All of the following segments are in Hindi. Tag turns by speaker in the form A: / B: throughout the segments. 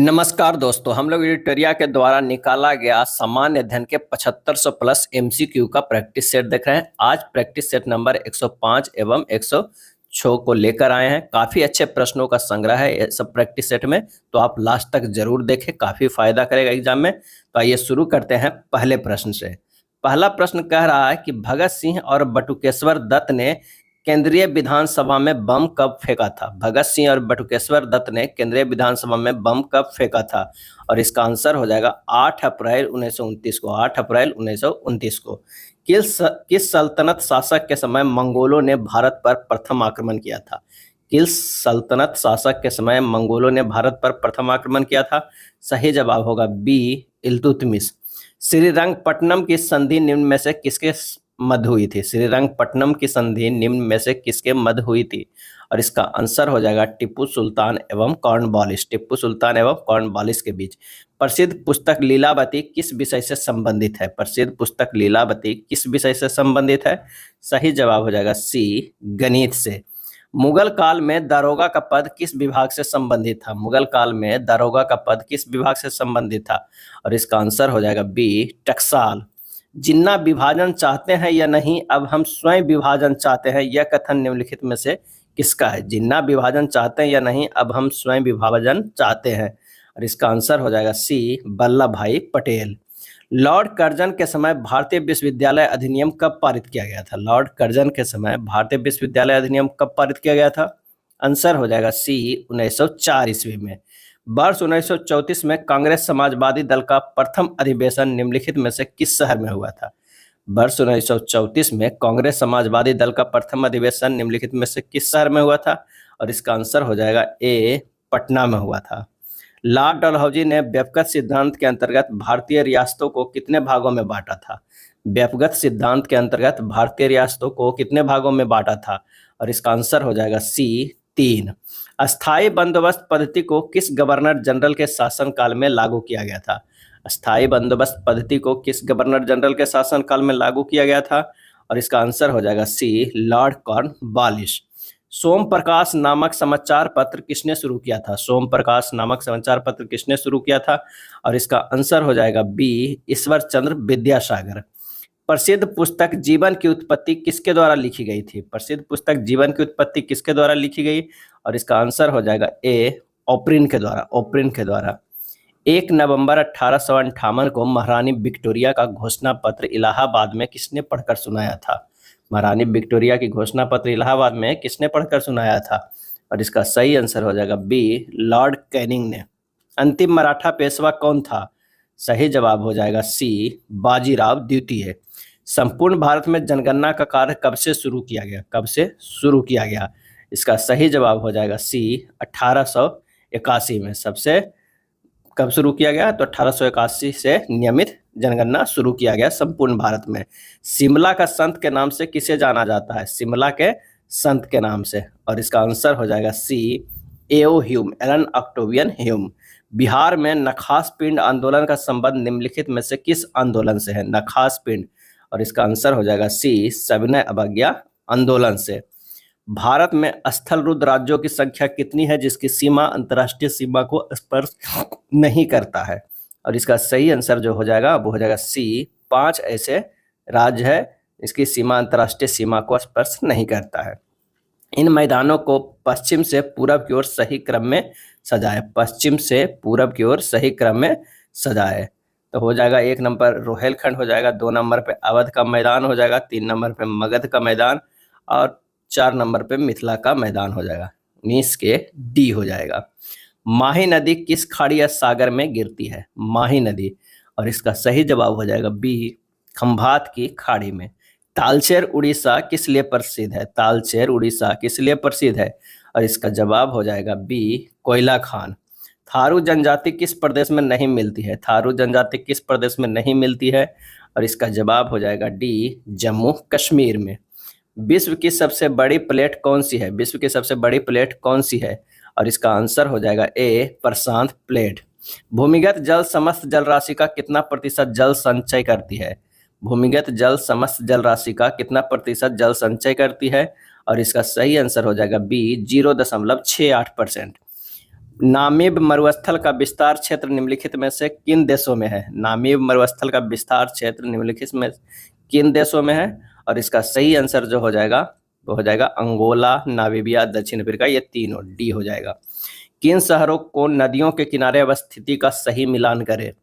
A: नमस्कार दोस्तों, हम लोग एडिटोरिया के द्वारा निकाला गया सामान्य अध्ययन के 7500 प्लस एमसीक्यू का प्रैक्टिस सेट देख रहे हैं। आज प्रैक्टिस सेट नंबर 105 एवं 106 को लेकर आए हैं। काफी अच्छे प्रश्नों का संग्रह है ये सब प्रैक्टिस सेट में, तो आप लास्ट तक जरूर देखें, काफी फायदा करेगा एग्जाम में। तो आइए शुरू करते हैं पहले प्रश्न से। पहला प्रश्न कह रहा है कि भगत सिंह और बटुकेश्वर दत्त ने केंद्रीय विधानसभा में बम कब फेंका था। भगत सिंह और बटुकेश्वर दत्त ने केंद्रीय विधानसभा में बम कब फेंका था, और इसका आंसर हो जाएगा 8 अप्रैल 1929 को। 8 अप्रैल 1929 को। किस सल्तनत शासक के समय मंगोलों ने भारत पर प्रथम आक्रमण किया था। किस सल्तनत शासक के समय मंगोलों ने भारत पर प्रथम आक्रमण किया था। सही जवाब होगा बी, इल्तुतमिश। श्रीरंगपट्टनम की संधि निम्न में से किसके मध्य हुई थी। श्रीरंगपट्टनम की संधि निम्न में से किसके मध्य हुई थी, और इसका आंसर हो जाएगा टीपू सुल्तान एवं कॉर्नवालिस। टीपू सुल्तान एवं कॉर्नवालिस के बीच। प्रसिद्ध पुस्तक लीलावती किस विषय से संबंधित है। प्रसिद्ध पुस्तक लीलावती किस विषय से संबंधित है। सही जवाब हो जाएगा सी, गणित से। मुगल काल में दारोगा का पद किस विभाग से संबंधित था। मुगल काल में दारोगा का पद किस विभाग से संबंधित था, और इसका आंसर हो जाएगा बी, टकसाल। जिन्ना विभाजन चाहते हैं या नहीं, अब हम स्वयं विभाजन चाहते हैं, यह कथन निम्नलिखित में से किसका है। जिन्ना विभाजन चाहते हैं या नहीं, अब हम स्वयं विभाजन चाहते हैं, और इसका आंसर हो जाएगा सी, वल्लभ भाई पटेल। लॉर्ड कर्जन के समय भारतीय विश्वविद्यालय अधिनियम कब पारित किया गया था। लॉर्ड कर्जन के समय भारतीय विश्वविद्यालय अधिनियम कब पारित किया गया था। आंसर हो जाएगा सी, 1904 ईस्वी में। वर्ष 1934 में कांग्रेस समाजवादी दल का प्रथम अधिवेशन निम्नलिखित में से किस शहर में हुआ था। वर्ष 1934 में कांग्रेस समाजवादी दल का प्रथम अधिवेशन निम्नलिखित में से किस शहर में हुआ था, और इसका आंसर हो जाएगा ए, पटना में हुआ था। लॉर्ड डलहौजी ने व्यक्तिगत सिद्धांत के अंतर्गत भारतीय रियासतों को कितने भागों में बांटा था। व्यक्तिगत सिद्धांत के अंतर्गत भारतीय रियासतों को कितने भागों में बांटा था, और इसका आंसर हो जाएगा सी, 3। अस्थायी बंदोबस्त पद्धति को किस गवर्नर जनरल के शासनकाल में लागू किया गया था। अस्थायी बंदोबस्त पद्धति को किस गवर्नर जनरल के शासनकाल में लागू किया गया था, और इसका आंसर हो जाएगा सी, लॉर्ड कॉर्नवालिस। सोम प्रकाश नामक समाचार पत्र किसने शुरू किया था। सोम प्रकाश नामक समाचार पत्र किसने शुरू किया था, और इसका आंसर हो जाएगा बी, ईश्वर चंद्र विद्यासागर। प्रसिद्ध पुस्तक जीवन की उत्पत्ति किसके द्वारा लिखी गई थी। प्रसिद्ध पुस्तक जीवन की उत्पत्ति किसके द्वारा लिखी गई, और इसका आंसर हो जाएगा ए, ओप्रिन के द्वारा। ओप्रिन के द्वारा। 1 नवंबर 1858 को महारानी विक्टोरिया का घोषणा पत्र इलाहाबाद में किसने पढ़कर सुनाया था। महारानी विक्टोरिया की घोषणा पत्र इलाहाबाद में किसने पढ़कर सुनाया था, और इसका सही आंसर हो जाएगा बी, लॉर्ड कैनिंग ने। अंतिम मराठा पेशवा कौन था। सही जवाब हो जाएगा सी, बाजीराव द्वितीय। संपूर्ण भारत में जनगणना का कार्य कब से शुरू किया गया। कब से शुरू किया गया, इसका सही जवाब हो जाएगा सी, 1881 में। सबसे कब शुरू किया गया, तो 1881 से नियमित जनगणना शुरू किया गया संपूर्ण भारत में। शिमला का संत के नाम से किसे जाना जाता है। शिमला के संत के नाम से, और इसका आंसर हो जाएगा C, A O Hume, Allan Octavian Hume. Bihar में नखास पिंड आंदोलन का संबंध निम्नलिखित में से किस आंदोलन से है। नखास पिंड, और इसका आंसर हो जाएगा सी, सविनय अवज्ञा आंदोलन से। भारत में स्थलरुद्ध राज्यों की संख्या कितनी है जिसकी सीमा अंतर्राष्ट्रीय सीमा को स्पर्श नहीं करता है, और इसका सही आंसर जो हो जाएगा वो हो जाएगा सी, 5 ऐसे राज्य है इसकी सीमा अंतर्राष्ट्रीय सीमा को स्पर्श नहीं करता है। इन मैदानों को पश्चिम से पूरब की ओर सही क्रम में सजाए। पश्चिम से पूरब की ओर सही क्रम में सजाए, तो हो जाएगा 1 नंबर रोहेलखंड हो जाएगा, 2 नंबर पे अवध का मैदान हो जाएगा, 3 नंबर पे मगध का मैदान, और 4 नंबर पे मिथिला का मैदान हो जाएगा। 19 के डी हो जाएगा। माही नदी किस खाड़ी या सागर में गिरती है। माही नदी, और इसका सही जवाब हो जाएगा बी, खंभात की खाड़ी में। तालचेर उड़ीसा किस लिए प्रसिद्ध है। तालचेर उड़ीसा किस लिए प्रसिद्ध है, और इसका जवाब हो जाएगा बी, कोयला खान। थारू जनजाति किस प्रदेश में नहीं मिलती है। थारू जनजाति किस प्रदेश में नहीं मिलती है, और इसका जवाब हो जाएगा डी, जम्मू कश्मीर में। विश्व की सबसे बड़ी प्लेट कौन सी है। विश्व की सबसे बड़ी प्लेट कौन सी है, और इसका आंसर हो जाएगा ए, प्रशांत प्लेट। भूमिगत जल समस्त जल राशि का कितना प्रतिशत जल संचय करती है। भूमिगत जल समस्त जल राशि का कितना प्रतिशत जल संचय करती है, और इसका सही आंसर हो जाएगा बी, 0.68%। नामीब मरुस्थल का विस्तार क्षेत्र निम्नलिखित में से किन देशों में है? नामीब मरुस्थल का विस्तार क्षेत्र निम्नलिखित में किन देशों में है? और इसका सही आंसर जो हो जाएगा वो हो जाएगा अंगोला, नामीबिया, दक्षिण अफ्रीका, ये तीनों डी हो जाएगा। किन शहरों को नदियों के किनारे अवस्थिति का सही मिलान करे?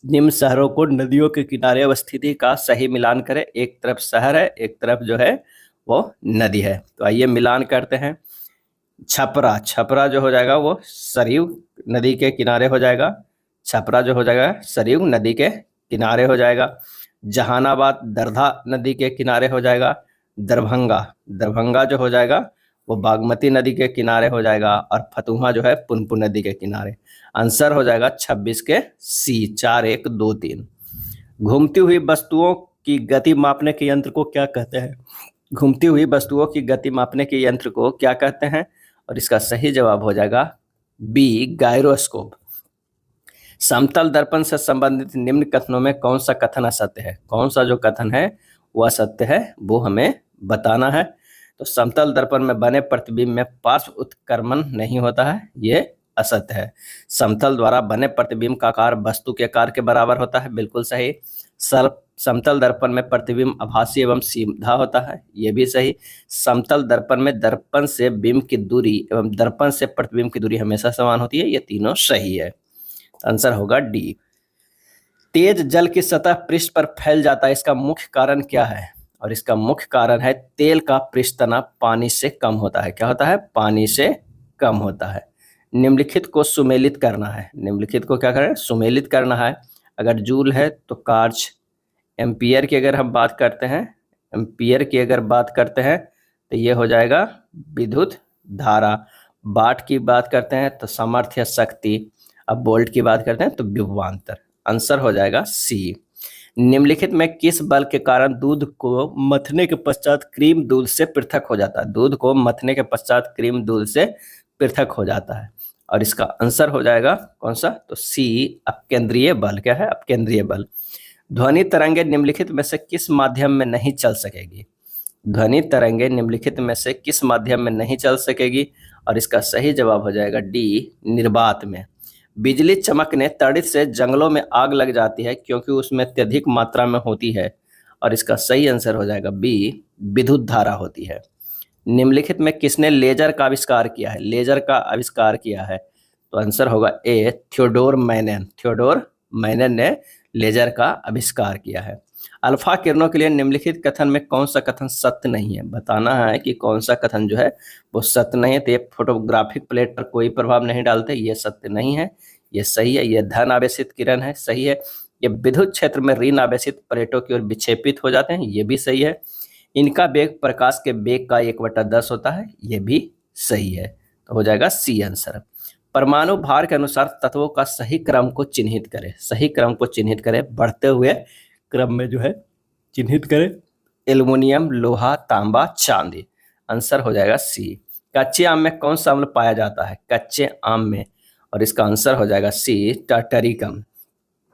A: निम्न शहरों को नदियों के किनारे अवस्थिति का सही मिलान करे। एक तरफ शहर है, एक तरफ जो है वो नदी है। तो आइए मिलान करते हैं। छपरा, छपरा जो हो जाएगा वो सरयू नदी के किनारे हो जाएगा। छपरा जो हो जाएगा सरयू नदी के किनारे हो जाएगा। जहानाबाद दरधा नदी के किनारे हो जाएगा। दरभंगा, दरभंगा जो हो जाएगा वो बागमती नदी के किनारे हो जाएगा। और फतुहा जो है पुनपुन नदी के किनारे। आंसर हो जाएगा 26 के सी, 4 1 2 3। घूमती हुई वस्तुओं की गति मापने के यंत्र को क्या कहते हैं? घूमती हुई वस्तुओं की गति मापने के यंत्र को क्या कहते हैं? और इसका सही जवाब हो जाएगा बी, गायरोस्कोप। समतल दर्पण से संबंधित निम्न कथनों में कौन सा कथन असत्य है? कौन सा जो कथन है वो असत्य है वो हमें बताना है। तो समतल दर्पण में बने प्रतिबिंब में पार्श्व उत्क्रमण नहीं होता है, ये असत्य है। समतल द्वारा बने प्रतिबिंब का आकार वस्तु के आकार के बराबर होता है, बिल्कुल सही। समतल दर्पण में प्रतिबिंब आभासी एवं सीधा होता है, ये भी सही। समतल दर्पण में दर्पण से बिंब की दूरी एवं दर्पण से प्रतिबिंब की दूरी हमेशा समान होती है, ये तीनों सही है। आंसर होगा डी। तेज जल की सतह पृष्ठ पर फैल जाता है, इसका मुख्य कारण क्या है? और इसका मुख्य कारण है तेल का पृष्ठ तनाव पानी से कम होता है। क्या होता है? पानी से कम होता है। निम्नलिखित को सुमेलित करना है। निम्नलिखित को क्या करें? सुमेलित करना है। अगर जूल है तो कार्ज। एम्पियर की अगर हम बात करते हैं, एम्पियर की अगर बात करते हैं तो ये हो जाएगा विद्युत धारा। वाट की बात करते हैं तो सामर्थ्य शक्ति। अब वोल्ट की बात करते हैं तो विभवांतर। आंसर हो जाएगा सी। निम्नलिखित में किस बल के कारण दूध को मथने के पश्चात क्रीम दूध से पृथक हो जाता है? दूध को मथने के पश्चात क्रीम दूध से पृथक हो जाता है। और इसका आंसर हो जाएगा कौन सा? तो सी, अपकेंद्रीय बल। क्या है? अपकेंद्रीय बल। ध्वनि तरंगे निम्नलिखित में से किस माध्यम में नहीं चल सकेगी? ध्वनि तरंगे निम्नलिखित में से किस माध्यम में नहीं चल सकेगी? और इसका सही जवाब हो जाएगा डी, निर्वात में। बिजली चमकने तड़ित से जंगलों में आग लग जाती है क्योंकि उसमें अत्यधिक मात्रा में होती है। और इसका सही आंसर हो जाएगा बी, विद्युत धारा होती है। निम्नलिखित में किसने लेजर का आविष्कार किया है? लेजर का आविष्कार किया है तो आंसर होगा ए, थियोडोर मैनन। थियोडोर मैनन ने लेजर का आविष्कार किया है। अल्फा किरणों के लिए निम्नलिखित कथन में कौन सा कथन सत्य नहीं है? बताना है कि कौन सा कथन जो है वो सत्य नहीं है। तो ये फोटोग्राफिक प्लेट पर कोई प्रभाव नहीं डालते, ये सत्य नहीं है, ये सही है। ये धन आवेशित किरण है, सही है। ये विद्युत क्षेत्र में ऋण आवेशित प्लेटों की ओर विक्षेपित हो जाते हैं, ये भी सही है। इनका वेग प्रकाश के वेग का 1/10 होता है, ये भी सही है। तो हो जाएगा सी आंसर। परमाणु भार के अनुसार तत्वों का सही क्रम को चिन्हित करें। सही क्रम को चिन्हित करें, बढ़ते हुए क्रम में जो है चिन्हित करें। एल्युमिनियम, लोहा, तांबा, चांदी। आंसर हो जाएगा सी। कच्चे आम में कौन सा अम्ल पाया जाता है? कच्चे आम में। और इसका आंसर हो जाएगा सी, टार्टरिकम।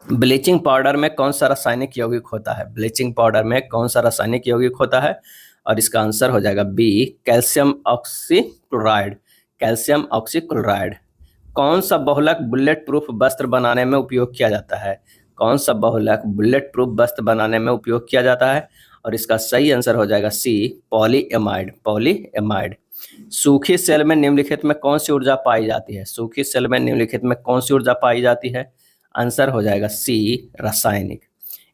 A: ब्लीचिंग पाउडर में कौन सा रासायनिक यौगिक होता है? ब्लीचिंग पाउडर में कौन सा रासायनिक यौगिक होता है? और इसका आंसर हो जाएगा B, calcium oxychloride. Calcium oxychloride. कौन सा बहुलक बुलेट प्रूफ वस्त्र बनाने में उपयोग किया जाता है? कौन सा बहुलक बुलेट प्रूफ वस्त्र बनाने में उपयोग किया जाता है? और इसका सही आंसर हो जाएगा सी, पॉलीएमाइड। पॉलीएमाइड। सूखी सेल में निम्नलिखित में कौन सी ऊर्जा पाई जाती है? सूखी सेल में निम्नलिखित में कौन सी ऊर्जा पाई जाती है? आंसर हो जाएगा सी, रासायनिक।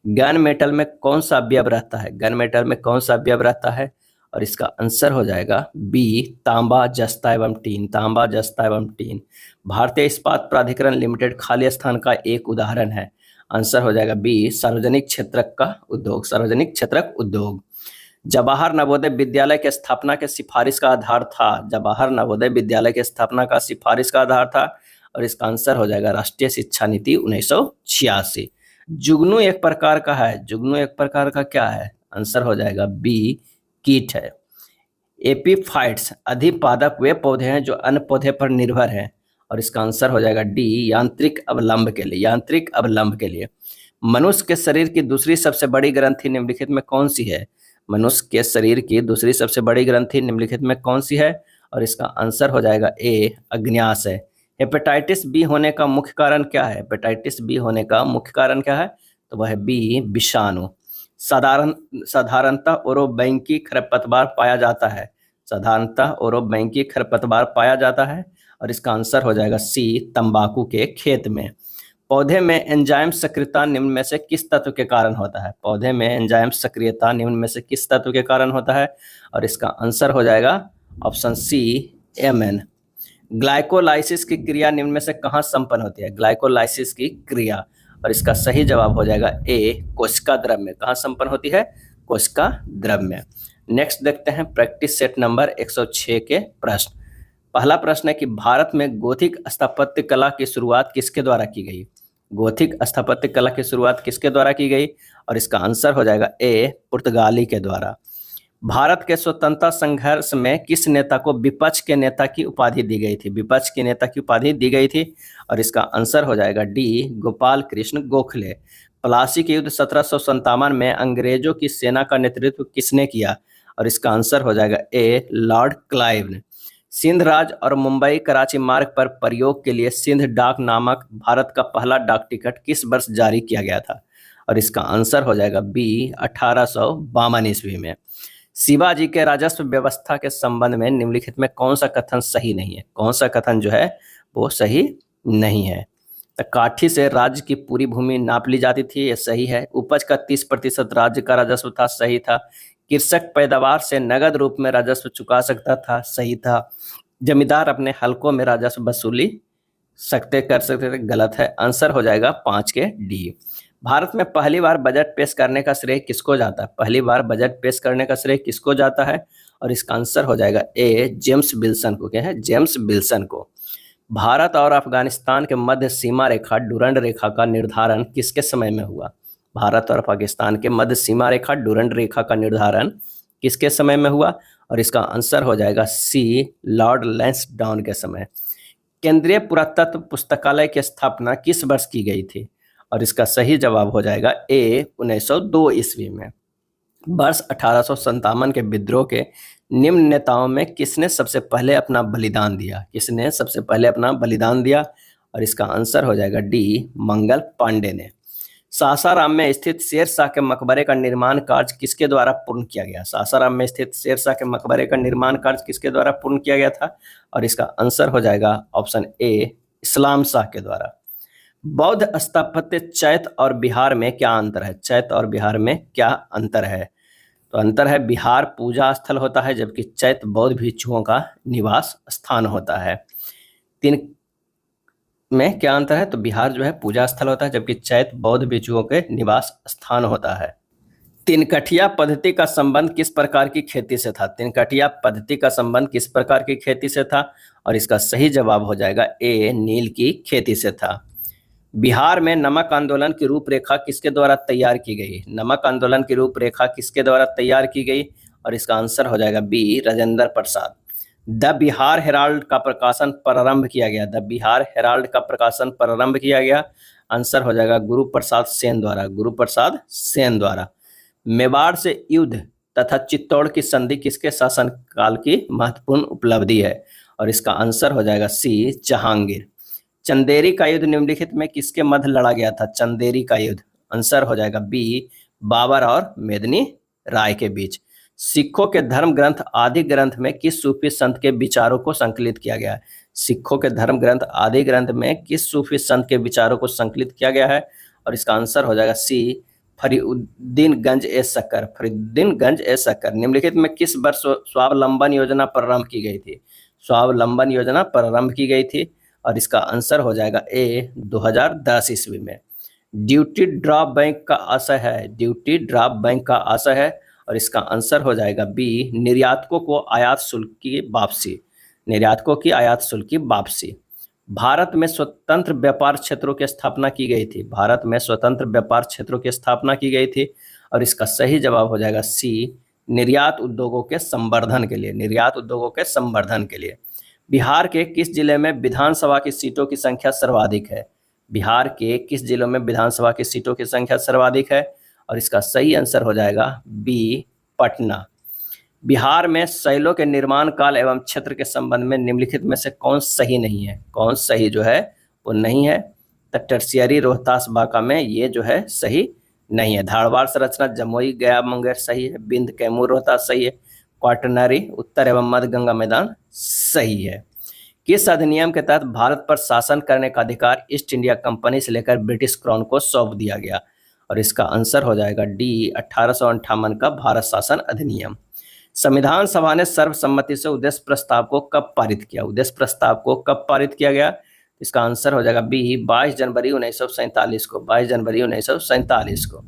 A: गन मेटल में कौन सा अवयव रहता है? गन मेटल में कौन सा अवयव रहता है? और इसका आंसर हो जाएगा बी, तांबा, जस्ता एवं टीन। तांबा, जस्ता एवं टीन। भारतीय इस्पात प्राधिकरण लिमिटेड खाली स्थान का एक उदाहरण है। आंसर हो जाएगा बी, सार्वजनिक क्षेत्रक का उद्योग। सार्वजनिक क्षेत्रक उद्योग। जवाहर नवोदय विद्यालय की स्थापना के सिफारिश का आधार था। जवाहर नवोदय विद्यालय की स्थापना का सिफारिश का आधार था। और इसका आंसर हो जाएगा राष्ट्रीय शिक्षा नीति 1986। जुगनू एक प्रकार का है। जुगनू एक प्रकार का क्या है? आंसर हो जाएगा बी, कीट है। एपीफाइट्स अधिपादक वे पौधे हैं जो अन्य पौधे पर निर्भर हैं। और इसका आंसर हो जाएगा डी, यांत्रिक अवलंब के लिए। यांत्रिक अवलंब के लिए। मनुष्य के शरीर की दूसरी सबसे बड़ी ग्रंथि निम्नलिखित में कौन सी है? मनुष्य के शरीर की दूसरी सबसे बड़ी ग्रंथि निम्नलिखित में कौन सी है? और इसका आंसर हो जाएगा ए, अग्न्याशय। हेपेटाइटिस बी होने का मुख्य कारण क्या है? हेपेटाइटिस बी होने का मुख्य कारण क्या है? तो वह है बी, विषाणु। साधारणतः ओरोबैंकी खरपतवार पाया जाता है। साधारणतः ओरोबैंकी खरपतवार पाया जाता है और इसका आंसर हो जाएगा सी, तंबाकू के खेत में। पौधे में एंजाइम सक्रियता निम्न में से किस तत्व के कारण होता है? पौधे में एंजाइम सक्रियता निम्न में से किस तत्व के कारण होता है? और इसका आंसर हो जाएगा ऑप्शन सी, एमएन। ग्लाइकोलाइसिस की क्रिया निम्न में से कहाँ संपन्न होती है? ग्लाइकोलाइसिस की क्रिया, और इसका सही जवाब हो जाएगा ए, कोशिका द्रव्य में। कहाँ संपन्न होती है? कोशिका द्रव्य में। नेक्स्ट देखते हैं प्रैक्टिस सेट नंबर 106 के प्रश्न। पहला प्रश्न है कि भारत में गोथिक स्थापत्य कला की शुरुआत किसके द्वारा की गई? गोथिक स्थापत्य कला की शुरुआत किसके द्वारा की गई? और इसका आंसर हो जाएगा ए, पुर्तगाली के द्वारा। भारत के स्वतंत्रता संघर्ष में किस नेता को विपक्ष के नेता की उपाधि दी गई थी? विपक्ष के नेता की उपाधि दी गई थी और इसका आंसर हो जाएगा डी, गोपाल कृष्ण गोखले। प्लासी के युद्ध 1757 में अंग्रेजों की सेना का नेतृत्व किसने किया? और इसका आंसर हो जाएगा ए, लॉर्ड क्लाइव ने। सिंध राज्य और मुंबई कराची मार्ग पर प्रयोग के लिए सिंध डाक नामक भारत का पहला डाक टिकट किस वर्ष जारी किया गया था? और इसका आंसर हो जाएगा बी, 1852 ईस्वी में। शिवाजी के राजस्व व्यवस्था के संबंध में निम्नलिखित में कौन सा कथन सही नहीं है? कौन सा कथन जो है वो सही नहीं है? तो काठी से राज्य की पूरी भूमि नाप ली जाती थी, ये सही है। उपज का 30% राज्य का राजस्व था, सही था। कृषक पैदावार से नगद रूप में राजस्व चुका सकता था, सही था। जमींदार अपने हलकों में राजस्व वसूली कर सकते थे, गलत है। आंसर हो जाएगा 5 के डी। भारत में पहली बार बजट पेश करने का श्रेय किसको जाता है? पहली बार बजट पेश करने का श्रेय किसको जाता है? और इसका आंसर हो जाएगा ए, जेम्स विल्सन को। क्या है? जेम्स विल्सन को। भारत और अफगानिस्तान के मध्य सीमा रेखा डुरंड रेखा का निर्धारण किसके समय में हुआ? भारत और पाकिस्तान के मध्य सीमा रेखा डुरंड रेखा का निर्धारण किसके समय में हुआ? और इसका आंसर हो जाएगा सी, लॉर्ड लैंसडाउन के समय। केंद्रीय पुरातत्व पुस्तकालय की स्थापना किस वर्ष की गई थी? और इसका सही जवाब हो जाएगा ए, 1902 ईस्वी में। वर्ष 1857 के विद्रोह के निम्न नेताओं में किसने सबसे पहले अपना बलिदान दिया? किसने सबसे पहले अपना बलिदान दिया? और इसका आंसर हो जाएगा डी, मंगल पांडे ने। सासाराम में स्थित शेरशाह के मकबरे का निर्माण कार्य किसके द्वारा पूर्ण किया गया? सासाराम में स्थित शेरशाह के मकबरे का निर्माण कार्य किसके द्वारा पूर्ण किया गया था? और इसका आंसर हो जाएगा ऑप्शन ए, इस्लाम शाह के द्वारा। बौद्ध स्थापत्य चैत और बिहार में क्या अंतर है? चैत और बिहार में क्या अंतर है? तो अंतर है, बिहार पूजा स्थल होता है जबकि चैत बौद्ध भिक्षुओं का निवास स्थान होता है। तीन में क्या अंतर है? तो बिहार जो है पूजा स्थल होता है जबकि चैत बौद्ध भिक्षुओं के निवास स्थान होता है। तिनकठिया पद्धति का संबंध किस प्रकार की खेती से था? तिनकठिया पद्धति का संबंध किस प्रकार की खेती से था? और इसका सही जवाब हो जाएगा ए, नील की खेती से था। बिहार में नमक आंदोलन की रूपरेखा किसके द्वारा तैयार की गई? नमक आंदोलन की रूपरेखा किसके द्वारा तैयार की गई? और इसका आंसर हो जाएगा B, Rajendra Prasad. The Bihar Herald का प्रकाशन प्रारंभ किया गया। द बिहार हेराल्ड का प्रकाशन प्रारंभ किया गया। आंसर हो जाएगा गुरु प्रसाद सेन द्वारा। गुरु प्रसाद सेन द्वारा। मेवाड़ से युद्ध तथा चित्तौड़ की संधि किसके शासनकाल की महत्वपूर्ण उपलब्धि है? और इसका आंसर हो जाएगा सी, जहांगीर। चंदेरी का युद्ध निम्नलिखित में किसके मध्य लड़ा गया था? चंदेरी का युद्ध। आंसर हो जाएगा बी, बाबर और मेदिनी राय के बीच। सिखों के धर्म ग्रंथ आदि ग्रंथ में किस सूफी संत के विचारों को संकलित किया गया है? सिखों के धर्म ग्रंथ आदि ग्रंथ में किस सूफी संत के विचारों को संकलित किया गया है? और इसका आंसर हो जाएगा सी, फरीउद्दीनगंज ए शक्कर। फरीउद्दीनगंज ए शक्कर। निम्नलिखित में किस वर्ष स्वावलंबन योजना प्रारंभ की गई थी? स्वावलंबन योजना प्रारंभ की गई थी और इसका आंसर हो जाएगा ए, 2010 ईस्वी में। ड्यूटी ड्रॉप बैंक का आशय है। ड्यूटी ड्रॉप बैंक का आशय है और इसका आंसर हो जाएगा बी, निर्यातकों को आयात शुल्क की वापसी। निर्यातकों की आयात शुल्क की वापसी। भारत में स्वतंत्र व्यापार क्षेत्रों की स्थापना की गई थी। भारत में स्वतंत्र व्यापार क्षेत्रों की स्थापना की गई थी और इसका सही जवाब हो जाएगा सी, निर्यात उद्योगों के संवर्धन के लिए। निर्यात उद्योगों के संवर्धन के लिए। बिहार के किस जिले में विधानसभा की सीटों की संख्या सर्वाधिक है? बिहार के किस जिलों में विधानसभा की सीटों की संख्या सर्वाधिक है? और इसका सही आंसर हो जाएगा बी, पटना। बिहार में शैलों के निर्माण काल एवं क्षेत्र के संबंध में निम्नलिखित में से कौन सही नहीं है? कौन सही जो है वो नहीं है? तो टर्शियरी रोहतास बांका में ये जो है सही नहीं है। धारवाड़ संरचना जमुई गया मुंगेर सही है। बिंद कैमूर रोहतास सही है। क्वाटरनरी उत्तर एवं मध्य गंगा मैदान सही है। किस अधिनियम के तहत भारत पर शासन करने का अधिकार ईस्ट इंडिया कंपनी से लेकर ब्रिटिश क्राउन को सौंप दिया गया? और इसका आंसर हो जाएगा डी 1858 का भारत शासन अधिनियम। संविधान सभा ने सर्वसम्मति से उद्देश्य प्रस्ताव को कब पारित किया? उद्देश्य प्रस्ताव को कब पारित किया गया? इसका आंसर हो जाएगा बी 22 जनवरी 1947 को। 22 जनवरी 1947 को।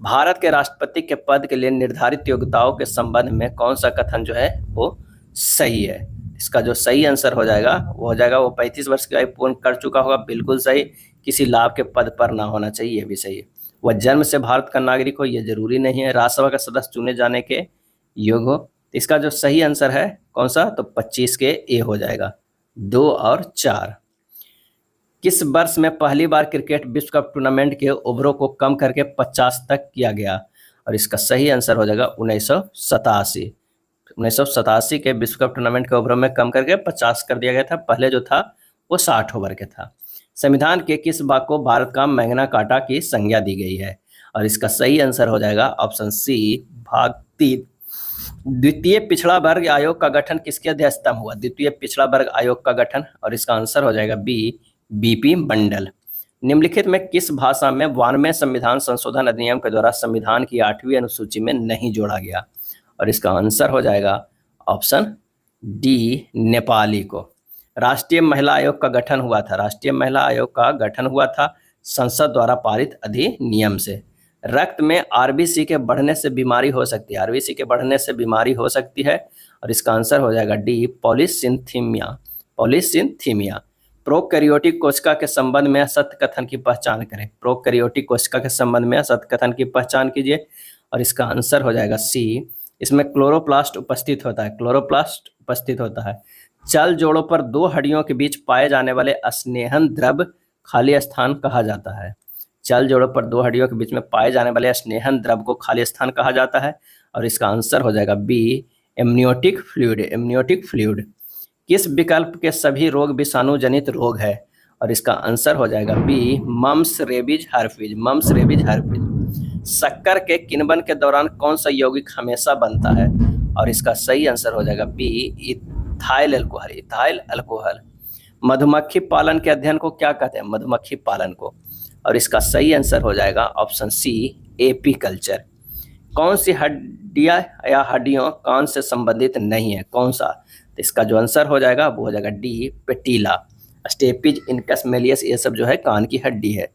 A: भारत के राष्ट्रपति के पद के लिए निर्धारित योग्यताओं के संबंध में कौन सा कथन जो है वो सही है? इसका जो सही आंसर हो जाएगा वो हो जाएगा वो 35 वर्ष की आयु पूर्ण कर चुका होगा, बिल्कुल सही। किसी लाभ के पद पर ना होना चाहिए, ये भी सही है। वह जन्म से भारत का नागरिक हो, ये जरूरी नहीं है। राज्यसभा का सदस्य चुने जाने के योग्य हो। इसका जो सही आंसर है कौन सा? तो 25 के ए हो जाएगा। 2 और 4। किस वर्ष में पहली बार क्रिकेट विश्व कप टूर्नामेंट के ओवरों को कम करके 50 तक किया गया? और इसका सही आंसर हो जाएगा 1987। 1987 के विश्व कप टूर्नामेंट के ओवरों में कम करके 50 कर दिया गया था। पहले जो था वो 60 ओवर के था। संविधान के किस भाग को भारत का मैग्ना कार्टा की संज्ञा दी गई है? और इसका सही आंसर हो जाएगा ऑप्शन सी भाग 3। द्वितीय पिछड़ा वर्ग आयोग का गठन किसकी अध्यक्षता में हुआ? द्वितीय पिछड़ा वर्ग आयोग का गठन, और इसका आंसर हो जाएगा बी बीपी मंडल। निम्नलिखित में किस भाषा में 92वें संविधान संशोधन अधिनियम के द्वारा संविधान की 8वीं अनुसूची में नहीं जोड़ा गया? और इसका आंसर हो जाएगा ऑप्शन डी नेपाली को। राष्ट्रीय महिला आयोग का गठन हुआ था। राष्ट्रीय महिला आयोग का गठन हुआ था संसद द्वारा पारित अधिनियम से। रक्त में आरबीसी के बढ़ने से बीमारी हो सकती है। आरबीसी के बढ़ने से बीमारी हो सकती है, और इसका आंसर हो जाएगा डी पॉलीसिंथीमिया। पॉलीसिंथीमिया। प्रोकैरियोटिक कोशिका के संबंध में सत्य कथन की पहचान करें। प्रोकैरियोटिक कोशिका के संबंध में सत्य कथन की पहचान कीजिए, और इसका आंसर हो जाएगा सी। इसमें क्लोरोप्लास्ट उपस्थित होता है। क्लोरोप्लास्ट उपस्थित होता है। चल जोड़ों पर 2 हड्डियों के बीच पाए जाने वाले स्नेहन द्रव खाली स्थान कहा जाता है। चल जोड़ों पर 2 हड्डियों के बीच में पाए जाने वाले स्नेहन द्रव को खाली स्थान कहा जाता है, और इसका आंसर हो जाएगा B amniotic fluid. Amniotic fluid. किस विकल्प के सभी रोग विषाणु जनित रोग है? और इसका आंसर हो जाएगा B mumps rabies herpes. Mumps rabies herpes. शक्कर के किण्वन के दौरान कौन सा यौगिक हमेशा बनता है? और इसका सही आंसर हो जाएगा B ethyl alcohol. Ethyl alcohol. मधुमक्खी पालन के अध्ययन को क्या कहते हैं? मधुमक्खी पालन को। और इसका सही आंसर हो जाएगा ऑप्शन सी एपीकल्चर। कौन सी हड्डियां या हड्डियों कान से संबंधित नहीं है? कौन सा? तो इसका जो आंसर हो जाएगा वो हो जाएगा डी पेटिला। स्टेपिज, इनकस, मेलियस, ये सब जो है कान की हड्डी है।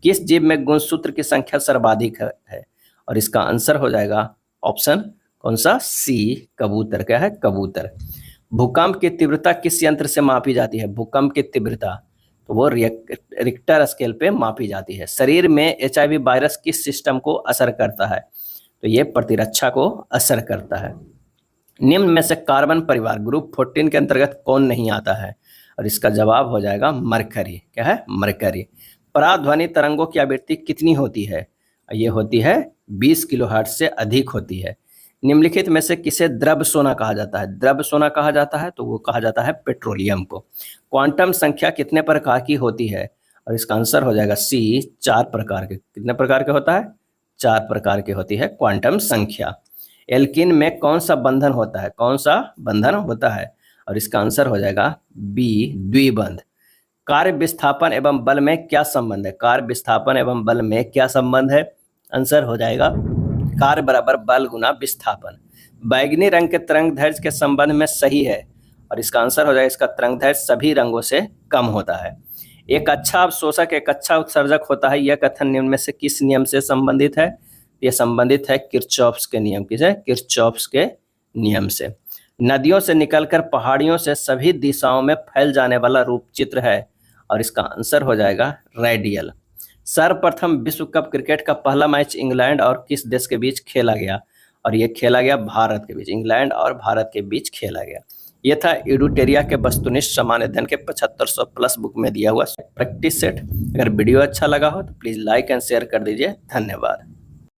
A: किस जीव में गुणसूत्र की संख्या सर्वाधिक है? और इसका आंसर हो जाएगा ऑप्शन कौन सा? सी कबूतर। क्या है? कबूतर। भूकंप की तीव्रता किस यंत्र से मापी जाती है? भूकंप की तीव्रता तो वो रिक्टर स्केल पे मापी जाती है। शरीर में एचआईवी वायरस किस सिस्टम को असर करता है? तो ये प्रतिरक्षा को असर करता है। निम्न में से कार्बन परिवार ग्रुप 14 के अंतर्गत कौन नहीं आता है? और इसका जवाब हो जाएगा मरकरी। क्या है? मरकरी। पराध्वनि तरंगों की आवृत्ति कितनी होती है? ये होती है 20 किलोहर्ट्ज से अधिक होती है। निम्नलिखित में से किसे द्रव सोना कहा जाता है? द्रव सोना कहा जाता है तो वो कहा जाता है पेट्रोलियम को। क्वांटम संख्या कितने प्रकार की होती है? और इसका आंसर हो जाएगा सी 4 प्रकार के। कितने प्रकार के होता है? 4 प्रकार की होती है क्वांटम संख्या। एल्किन में कौन सा बंधन होता है? कौन सा बंधन होता है? और इसका आंसर हो जाएगा बी द्विबंध। कार्य विस्थापन एवं बल में क्या संबंध है? कार्य विस्थापन एवं बल में क्या संबंध है? आंसर हो जाएगा कार्य बराबर बल गुना विस्थापन। बैगनी रंग के तरंग दैर्ध्य के संबंध में सही है, और इसका आंसर हो जाएगा इसका तरंग दैर्ध्य सभी रंगों से कम होता है। एक अच्छा अवशोषक एक अच्छा उत्सर्जक होता है, यह कथन निम्न में से किस नियम से संबंधित है? यह संबंधित है किरचॉफ्स के नियम। किसे? किरचॉफ्स के नियम से। नदियों से निकलकर पहाड़ियों से सभी दिशाओं में फैल जाने वाला रूप चित्र है, और इसका आंसर हो जाएगा रेडियल। सर्वप्रथम विश्व कप क्रिकेट का पहला मैच इंग्लैंड और किस देश के बीच खेला गया? और ये खेला गया भारत के बीच। इंग्लैंड और भारत के बीच खेला गया। ये था एडुटेरिया के वस्तुनिष्ठ सामान्य अध्ययन के 7500 प्लस बुक में दिया हुआ प्रैक्टिस सेट। अगर वीडियो अच्छा लगा हो तो प्लीज़ लाइक एंड शेयर कर दीजिए। धन्यवाद।